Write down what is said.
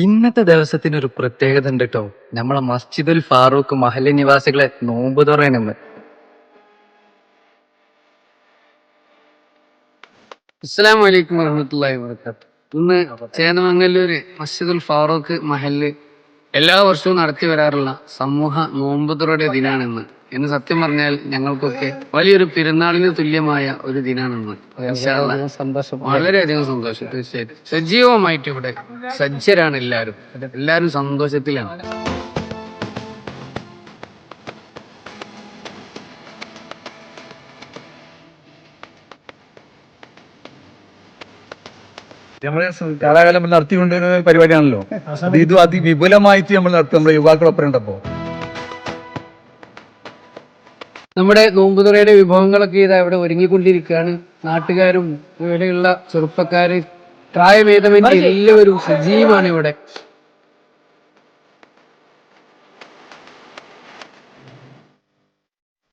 ഇന്നത്തെ ദിവസത്തിനൊരു പ്രത്യേകത ഉണ്ട് കേട്ടോ. നമ്മളെ മസ്ജിദുൽ ഫാറൂഖ് മഹല്ല് നിവാസികളെ നോമ്പ് തുറയണെന്ന്. അസ്സലാമു അലൈക്കും വറഹ്മത്തുള്ളാഹി വബറകാതുഹു. ഇന്ന് ചേന്നമംഗല്ലൂര് മസ്ജിദുൽ ഫാറൂഖ് മഹല്ല് എല്ലാ വർഷവും നടത്തി വരാറുള്ള സമൂഹ നോമ്പുതുറയുടെ ദിനാണെന്ന്. ഇന്ന് സത്യം പറഞ്ഞാൽ ഞങ്ങൾക്കൊക്കെ വലിയൊരു പെരുന്നാളിന് തുല്യമായ ഒരു ദിനാണെന്ന്. ഇൻഷാ അല്ലാഹ് സന്തോഷം. വളരെയധികം സന്തോഷം. തീർച്ചയായിട്ടും സജീവമായിട്ട് ഇവിടെ സജ്ജരാണ് എല്ലാവരും സന്തോഷത്തിലാണ്. നമ്മള് കാലാകാലം നമ്മൾ നടത്തിക്കൊണ്ടിരുന്ന പരിപാടിയാണല്ലോ. ഇത് അതിവിപുലമായിട്ട് നമ്മൾ നടത്തും. നമ്മുടെ യുവാക്കളൊപ്പം ഉണ്ടപ്പോ നമ്മുടെ നോമ്പുതുറയുടെ വിഭവങ്ങളൊക്കെ ഇതാ ഇവിടെ ഒരുങ്ങിക്കൊണ്ടിരിക്കുകയാണ്. നാട്ടുകാരും ഇവിടെയുള്ള ചെറുപ്പക്കാര് പ്രായഭേദമന്യേ എല്ലാവരും സജീവമാണ് ഇവിടെ.